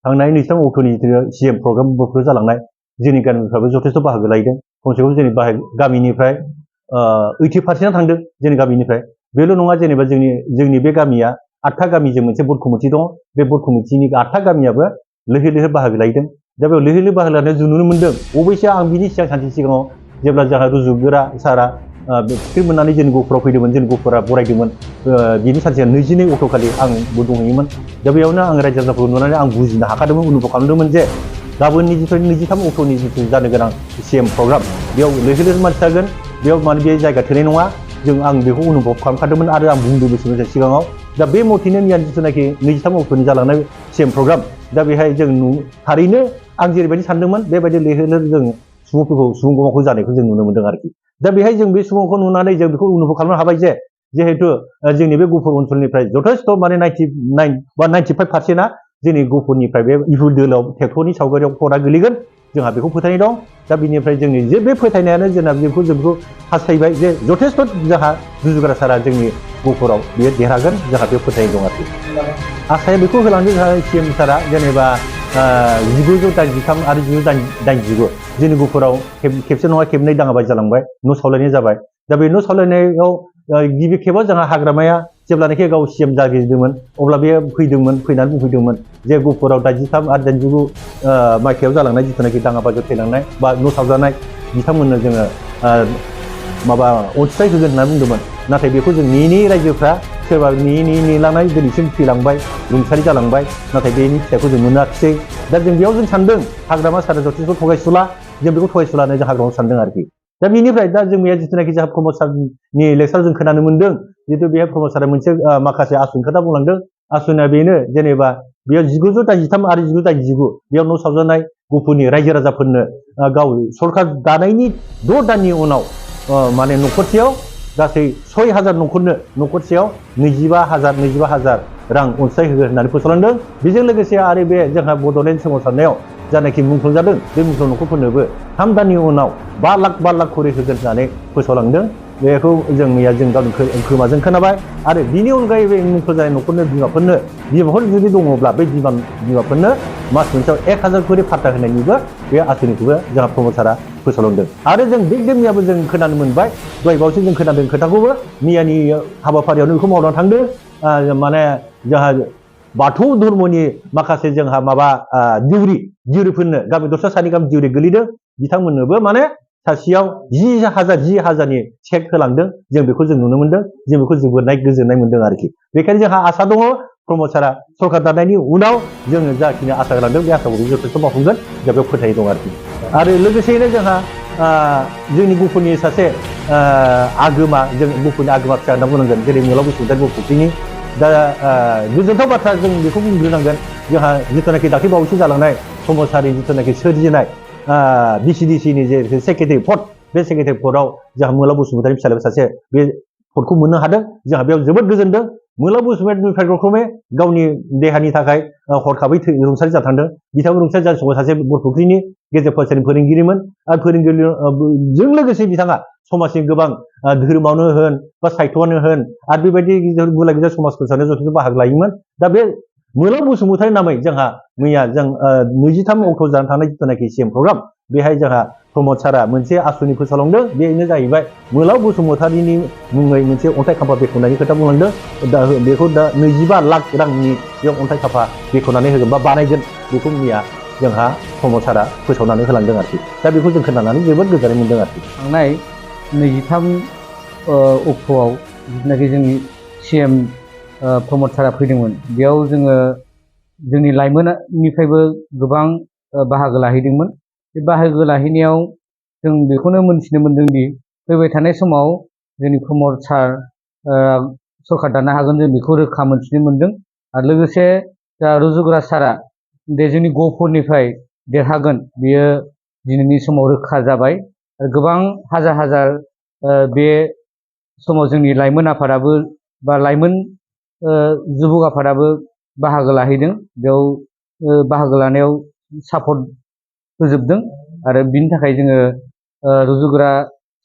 थांनाय 23 अक्ट'नि CM प्रग्रामफोर जालांनाय जोंनि गामिनिफ्रायबो जथेस्थ' बाहागो लाहैदों खमसे खम जोंनि गामिनिफ्राय 80% थांदों जोंनि गामिनिफ्राय बेल' नङा जेनेबा जोंनि बे गामिया 8था गामिजों मोनसे बर्ड कमिटि दङ बे बर्ड कमिटिनि 8था गामियाबो लैहोर लैहोर बाहागो लाहैदों दा बेयाव लैहोर लैहोर बाहागो लानायाव जों नुनो मोन्दों अबयसे आं बिनि सानसे सिगाङाव जेब्ला जोंहा रुजुगोरा सारा टिकेट मोननानै जोंनि गहपुराव फैदोंमोन जोंनि गहपुरा बरायदोंमोन बिनि सानसे 22 अक्ट'खालि आंबो दंहैयोमोन दा बेयावनो आं रायजो राजाफोरखौ नुनानै आं बुजिनो हाखादोंमोन अनुभव खालामदोंमोन जे गाबोननि जिथु 23 अक्ट'नि जिथु जानो गोनां CM प्रग्राम बेयाव लैहोर लैहोर मानसि जागोन बेयाव माने बे जायगा थोनाय नङा आं बेखौ अनुभव खालामखादोंमोन आरो आं बुंदोंबो सिगाङाव दा बे मथेनो मैया जिथुनाखि 23 अक्ट'नि जालांनाय CM प्रग्राम दा बेहाय जों थारैनो आं जेरैबायदि सानदोंमोन बेबायदि लैहोर लैहोर जों सुबुं गमाखौ जानायखौ जों नुनो मोन्दों आरोखि दा बेहाय जों बे सुबुंखौ नुनानै जों बेखौ अनुभव खालामनो हाबाय जे जिहेतु जोंनि बे गहपुर ओनसोलनिफ्राय जथेस्थ' माने 99 बा 95%आ जोंनि गहपुरनिफ्राय बे इफुल दोलोआव ट्रेक्टरनि सावगारियाव फरा गोलैगोन जोंहा बेखौ फोथायनाय दं दा बिनिफ्राय जोंनि जे बे फोथायनायानो जोंना जों बेखौ हास्थायबाय जे जथेस्थ' जोंहा रुजुग्रा सारा जोंनि गहपुराव बेयो देरहागोन जोंहा बे फोथायनाय दं आरोखि आसाया बेखौ होलांदों जोंहा CM सारा जेनेबा 1983 आरो 1989 जोंनि गहपुराव खेबसे नङा खेबनै दाङाबाजि जालांबाय न' सावलायनाय जाबाय दा बे न' सावलायनायाव गिबि खेबाव जोंहा हाग्रामाया जेब्लानाखि गाव CM जागिरदोंमोन अब्ला बे फैनानै बुंफैदोंमोन जे गहपुराव 83 आरो 89 मायथाइयाव जालांनाय जिथुनाखि दाङाबाजियाव थैलांनाय बा न' सावजानाय बिथांमोननो जोङो माबा अनसुंथाइ होगोन होनना बुंदोंमोन नाथाय बेखौ जों नेयै रायजोफ्रा सोरबा नेलांनाय दिनैसिम थैलांबाय रुंसारि जालांबाय नाथाय बेनि फिथाइखौ जों मोनाखिसै दा जों बेयाव जों सानदों हाग्रामा सारा जथेस्थ' थगायसुला जों बेखौ थगायसुलानो जों हाग्रामायाव सानदों आरोखि दा बेनिफ्राय दा जों बेहा जिथुनाखि जोंहा प्रमद सारनि लेक्साराव जों खोनानो मोन्दों जिहेतु बेहाय प्रमद सारा मोनसे माखासे आसुनि खोथा बुंलांदों आसुनिया बेनो जेनेबा बेयाव 1983 आरो 1989 बेयाव न' सावजानाय गहपुरनि रायजो राजाफोरनो गाव सरकार दानायनि 6 दाननि उनाव माने न'खरसेयाव गासै 6,000 न'खरनो न'खरसेयाव 25,000 रां अनसुंथाइ होगोन होननानै फोसावलांदों बेजों लोगोसे आरो बे जोंहा बड'लेण्ड सोमावसारनायाव जानाखि मुंख्लं जादों बे मुंख्लं न'खरफोरनोबो 3 दाननि उनाव 5 लाख खरि होगोन होननानै फोसावलांदों बेखौ जों मैया जों गावनि खोमाजों खोनाबाय आरो बिनि अनगायै बे मुंख्लं जानाय न'खरनो बिमाफोर जुदि दङब्ला बै बिमाफोरनो मास मोनसेयाव 1,000 खरि फाट्टा होनायनिबो बे आसनिखौबो जोंहा प्रमद सारा फोसावलांदों आरो जों बे मैयाबो जों खोनानो मोनबाय दहाय बावैसो जों खोनादों खोथाखौबो मैयानि हाबाफारियावनो बेखौ मावनानै थांदों माने जोंहा बाथौ धर्मनि माखासे जोंहा माबा दिउरिफोरनो गामि दस्रा सानि गामि दिउरि गोलैदों बिथांमोननोबो माने सासेयाव 10,000 चेक होलांदों जों बेखौ जों नुनो मोन्दों जों बेखौ गोजोननाय मोन्दों आरोखि बेखायनो जोंहा आसा दङ प्रमद सारा सरकार दानायनि उनाव जोङो जाखिनि आसा होलांदों बे आसाखौ जथेस्थ' मावफुंगोन जों बेयाव फोथायनाय दं आरोखि आरो लोगोसेयैनो जोंहा जोंनि गहपुरनि सासे आगोमा जों गहपुरनि आगोमा फिसा होनना बुंनांगोन जेरै मोलाव बसुमतारी गहपुरनि दा गोजोनथाव बाथ्रा जों बेखौ बुंग्रोनांगोन जोंहा जिथुनाखि दाख्लै बावैसो जालांनाय प्रमद सारनि जिथुनाखि सोरजिनाय BCDCनि जे सेक्रेटारि पद बे सेक्रेटारि पदआव जोंहा मोलाव बसुमतारी फिसालाया सासे बे पदखौ मोननो हादों जोंहा बेयाव जोबोद गोजोनदों मोलाव बसुमतारी क्रमे गावनि देहानि थाखाय हरखाबै रुंसारि जाथांदों बिथाङा रुंसारि जानाय समाव सासे बरफुख्रिनि गेजेर फरायसालिनि फोरोंगिरिमोन आरो फोरोंगिरिजों लोगोसे बिथाङा समाजनि गोबां धोरोमावनो होन बा साहित्यआनो होन आरो बेबायदि गुलाय गुजाय समाज फोसाबनायाव जथेस्थ' बाहागो लायोमोन दा बे मोलाव बसुमतारी नामै जोंहा मैया जों 23 अक्ट' जानानै थांनाय जिथुनाखि CM प्रग्राम बेहाय जोंहा प्रमद सारा मोनसे आसनि फोसावलांदों बेनो जाहैबाय मोलाव बसुमतारीनि मुङै मोनसे अन्थाइ खाम्फा बेखेवनायनि खोथा बुंलांदों दा बेखौ दा 25 लाख रांनि बे अन्थाइ खाम्फा बेखेवनानै होगोन बा बानायगोन बेखौ मैया जोंहा प्रमद सारा फोसावनानै होलांदों आरोखि दा बेखौ जों खोनानानै जोबोद गोजोननाय मोन्दों आरोखि थांनाय 23 अक्ट'आव जिथुनाखि जोंनि CM प्रमद सारा फैदोंमोन बेयाव जोङो जोंनि लाइमोननिफ्रायबो गोबां बाहागो लाहैदोंमोन बे बाहागो लाहैनायाव जों बेखौनो मोनथिनो मोन्दों दि फैबाय थानाय समाव जोंनि प्रमद सार सरकार दानो हागोन जों बेखौ रोखा मोनथिनो मोन्दों आरो लोगोसे रुजुग्रा सारा बे जोंनि गहपुरनिफ्राय देरहागोन बेयो दिनैनि समाव रोखा जाबाय आरो गोबां हाजार बे समाव जोंनि लाइमोन आफादाबो बा लाइमोन जुबक आफादाबो बाहागो लाहैदों बेयाव बाहागो लानायाव सापर्ट होजोबदों आरो बिनि थाखाय जोङो रुजुग्रा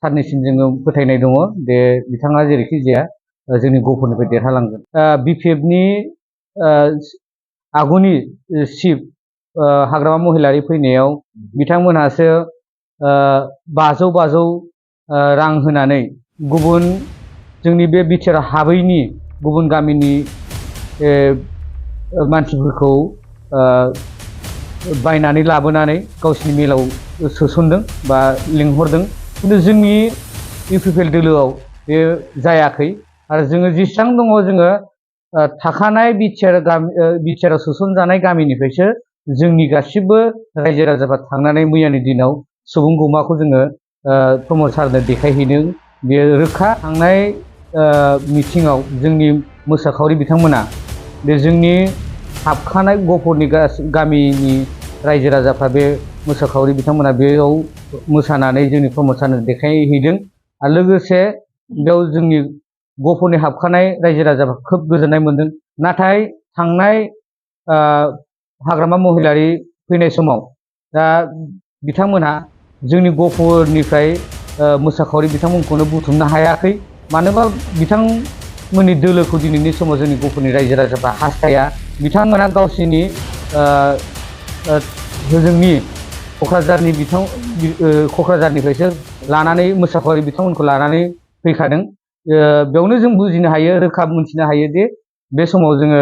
सारनिसिम जोङो फोथायनाय दङ दे बिथाङा जेरैखि जाया जोंनि गहपुरनिफ्राय देरहालांगोन BPFनि आगुनि चिफ हाग्रामा महिलारि फैनायाव बिथांमोनहासो 500 रां होनानै गुबुन जोंनि बे बिटिआर हाबैनि गुबुन गामिनि मानसिफोरखौ बायनानै लाबोनानै गावसिनि मेलाव सोसनदों बा लिंहरदों। खिन्थु जोंनि UPPL दोलोआव बे जायाखै आरो जोङो जेसेबां दङ जोङो थाखानाय बिटिआराव सोसनजानाय गामिनिफ्रायसो जोंनि गासिबो रायजो राजाफ्रा थांनानै मैयानि दिनाव सुबुं गौमाखौ जोङो प्रमद सारनो देखायहैदों। बेयो रोखा। थांनाय मिथिङाव जोंनि मोसाखावरि बिथांमोना बे जोंनि हाबखानाय गफुरनि गामिनि रायजो राजाफ्रा बे मोसाखावरि बिथांमोना बेयाव मोसानानै जोंनि प्रमद सारनो देखायहैदों आरो लोगोसे बेयाव जोंनि गफुरनि हाबखानाय रायजो राजाफ्रा खोब गोजोननाय मोनदों। नाथाय थांनाय हाग्रामा महिलारि फैनाय समाव दा बिथांमोनहा जोंनि गफुरनिफ्राय मोसाखावरि बिथांमोनखौनो बुथुमनो हायाखै। मानोबा बिथांमोननि दोलोखौ दिनैनि समाव जोंनि गफुरनि रायजो राजाफ्रा हास्थाया। बिथांमोना गावसिनि जोंनि क'क्राझारनिफ्रायसो लानानै मोसाखावरि बिथांमोनखौ लानानै फैखादों। बेयावनो जों बुजिनो हायो, रोखा मोनथिनो हायो दि बे समाव जोङो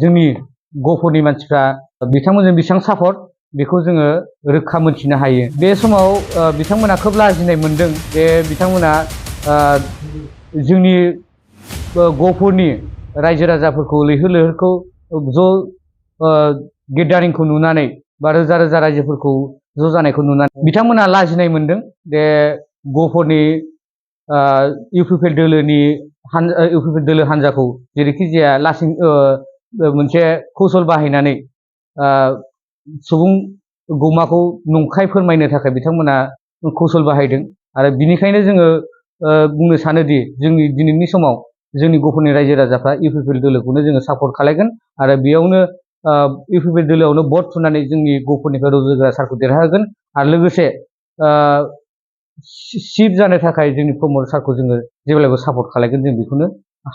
जोंनि गफुरनि मानसिफ्रा बिथांमोनजों बेसेबां सापर्ट बेखौ जोङो रोखा मोनथिनो हायो। बे समाव बिथांमोना खोब लाजिनाय मोनदों। बे बिथांमोना जोंनि गफुरनि रायजो राजाफोरखौ लैहोर लैहोरखौ ज' गेदारिंखौ नुनानै बा रोजा रोजा रायजोफोरखौ ज' जानायखौ नुनानै बिथांमोना लाजिनाय मोनदों। बे गफुरनि UPPL दोलो हान्जाखौ जेरैखि जाया मोनसे कौशल बाहायनानै सुबुं गौमाखौ नंखाय फोरमायनो थाखाय बिथांमोना कौशल बाहायदों आरो बिनिखायनो जोङो बुंनो सानोदि जोंनि दिनैनि समाव जोंनि गफुरनि रायजो राजाफ्रा UPPL दोलोखौनो जोङो सापर्ट खालायगोन आरो बेयावनो UPPL दोलोआवनो भट थुनानै जोंनि गफुरनिफ्राय रज'ग्रा सारखौ देरहाहोगोन आरो लोगोसे चिफ जानो थाखाय जोंनि प्रमद सारखौ जोङो जेब्लायबो सापर्ट खालायगोन, जों बेखौनो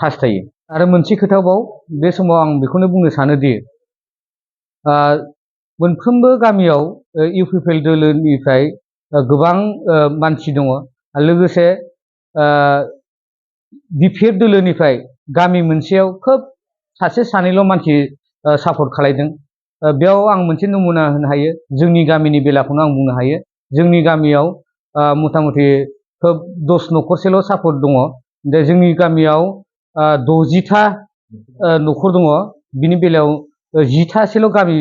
हास्थायो। आरो मोनसे खोथाबाव बे समाव आं बेखौनो बुंनो सानोदि मोनफ्रोमबो गामियाव UPPL दोलोनिफ्राय गोबां मानसि दङ। लोगोसे BPF दोलोनिफ्राय गामि मोनसेयाव खोब सासे सानैल' मानसि सापर्ट खालायदों। बेयाव आं मोनसे नमुना होनो हायो, जोंनि गामिनि बेलाखौनो आं बुंनो हायो। जोंनि गामियाव मथा मथि खोब 10 न'खरसेल' सापर्ट दङ। दा जोंनि गामियाव 60था न'खर दङ। बिनि बेलायाव 10थासोल' गामि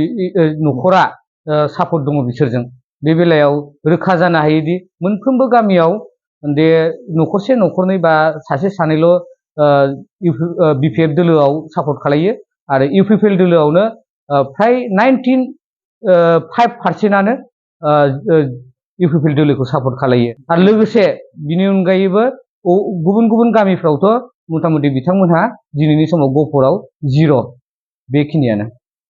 न'खरा सापर्ट दङ बिसोरजों। बे बेलायाव रोखा जानो हायोदि मोनफ्रोमबो गामियाव बे न'खरसे न'खरनै बा सासे सानैल' BPF दोलोआव सापर्ट खालायो आरो UPPL दोलोआवनो फ्राय 95% UPPL दोलोखौ सापर्ट खालायो। आरो लोगोसे बिनि अनगायैबो गुबुन गुबुन गामिफ्रावथ' मथा मथि बिथांमोनहा दिनैनि समाव गफुराव 0। बेखिनियानो।